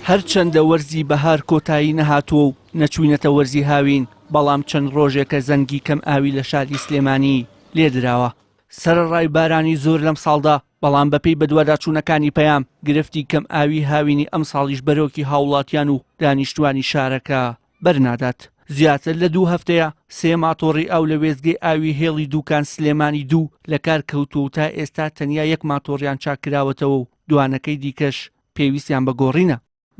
هەرچەندە وەرزی بەهار کۆتایی نەهاتووە و نەچوینەتە وەرزی هاوین، بەڵام چەند ڕۆژێکە زەنگی کەم ئاوی لە شاری سلێمانی لێدراوە. سەرەڕای بارانی زۆر لەم ساڵدا، بەڵام بەپێی بەدواداچوونەکانی پەیام گرفتی کەم ئاوی هاوینی ئەم ساڵیش بەرەوکی هاوڵاتیان و دانیشتوانی شارەکە بەرنادات. زیاتر لە 2 هەفتەیە 3 ماتۆڕی ئاو لە وێستگەی ئاوی هێڵی دووکان سلێمانی 2 لە کار کەوتووە و تا ئێستا تەنیا 1 ماتۆڕیان چاکراوەتەوە و دوانەکەی دیکەش پێویستیان بە گۆڕینە.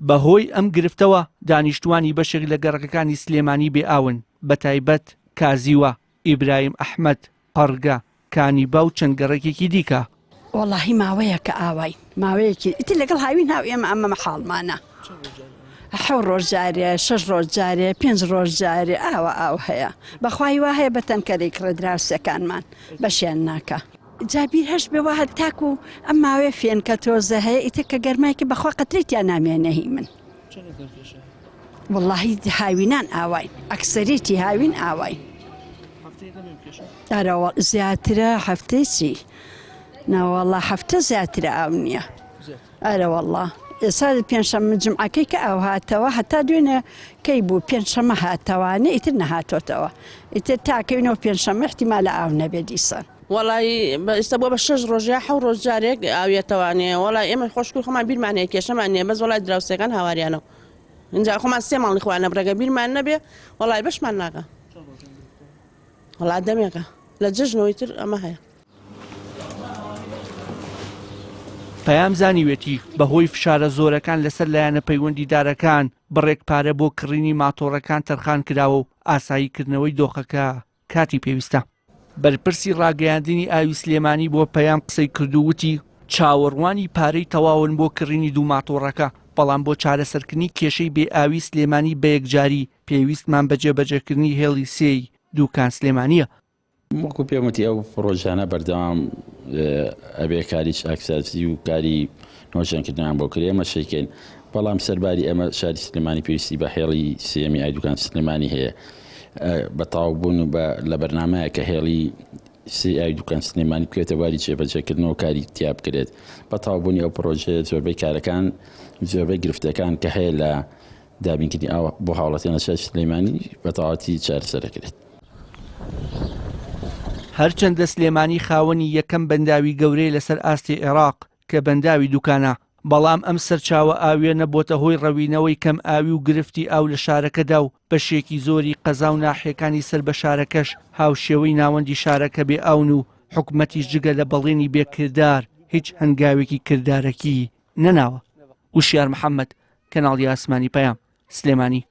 بەهۆی ئەم گرفتەوە دانیشتوانی بەشێک لە گەڕەکەکانی سلێمانی بێئاون، بەتایبەت کازیوە، ئیبراهیم ئەحمەد، قەرگە، کانیبا و چەند گەڕێکێکی دیکە. وەڵاهی ماوەیە کە ئاوای ماوەیەکی ئیتر لەگەڵ هاوین هاو ئێمە ئەمە مەحاڵمانە. 7 ڕۆژ جارێ، 6 ڕۆژ جارێ، 5 ڕۆژ جارێ ئاو هەیە. بەخوای وا هەیە بە تەنکەرێک ڕێدراوسەکانمان بەشیان ناکە. جابیر هەش بێوە هەر تاکو و ئەم ماوەیە فێن کە تۆزە هەیە ئیتر کە گەرمایکە بەخوا قەترێتیان نامێنەهی من. وەڵاهی هاوینان ئاواین، ئەکسەریتی هاوین ئاواین. ئەرەوە زیاترە هەفتەی چی؟ ناوەڵا هەفتە زیاترە ئاو نییە. ئەرەوەڵا ئێستا پێنجشەممە جمعەکەی کە ئاو هاتەوە هەتا دوێنێ کەی بوو پێنجشەممە هاتەوانە ئیتر نەهاتۆتەوە. ئیتر تاکەوینەوە پێنجشەممە احتیمالە ئاو نەبێت دیسان. وڵی ئێستا بۆ بە 6 ڕۆژ یا 7 ڕۆژ جارێک ئاویێتەوانێ وڵای ئێمە خۆشکوی خۆمان بیرمانەیە کێشەمان نییە بەس وڵای دراوسەکان هاواریانەوە. اینجا خۆمان 3 ماڵی خوانە بڕێگە بیرمان نەبێ وڵای بەشمان ناکە. وڵا دەمێکە لە جژنەوەی تر ئەمە هەیە. پەیام زانیوێتی بەهۆی فشارە زۆرەکان لەسەر لایەنە پەیوەندیدارەکان بڕێک پارە بۆ کڕینی ماتۆڕەکان تەرخان کراوە و ئاساییکردنەوەی دۆخەکە کاتی پێویستە. بەرپرسی ڕاگەیاندنی ئاوی سلێمانی بۆ پەیام قسەی کردووتی چاوەڕوانی پارەی تەواون بۆ کڕینی 2 ماتۆڕەکە، بەڵام بۆ چارەسەرکردنی کێشەی بێ ئاوی سلێمانی بە یەکجاری پێویستمان بە جێبەجێکردنی هێڵی سێی دووکان سلێمانیە. وەکو پێمەتی ئەو پرۆژانە بەردەوام ئەبێ کاری چاکسازی و کاری نۆژەنکردنیان بۆ کرێ ئێمە شەیکەین، بەڵام سەرباری ئەمە شاری سلێمانی پێویستی بە هێڵی سێمی ئای دووکان سلێمانی هەیە. بە تاوبوون لە بەرنامەیە کە هێڵی سێ ئای دووکان سلێمانی بکرێتە واری جێبەجێکردنەوە کاری تیا بکرێت. بە تاوبوونی ئەو پرۆژێ زۆربەی کارەکان زۆربەی گرفتەکان کە هەیە لە دابینکردنی ئاو بۆ هاوڵاتیان لە شاری سلێمانی بە تەواوەتی چارەسەرەکرێت. هەرچەندە سلێمانی خاوەنی یەکەم بەنداوی گەورەی لەسەر ئاستی عێراق کە بەنداوی دوکانە، بەڵام ئەم سەرچاوە ئاویە نەبووتە هۆی ڕەوینەوەی کەم ئاوی و گرفتی ئاو لە شارەکەدا و بەشێکی زۆری قەزا و ناحیەکانی سەر بە شارەکەش هاوشێوەی ناوەندی شارەکە بێ ئاون و حکومەتیش جگە لە بەڵێنی بێکردار هیچ هەنگاوێکی کردارەکی نەناوە. وشیار محەممەد، کەناڵی ئاسمانی پەیام، سلێمانی.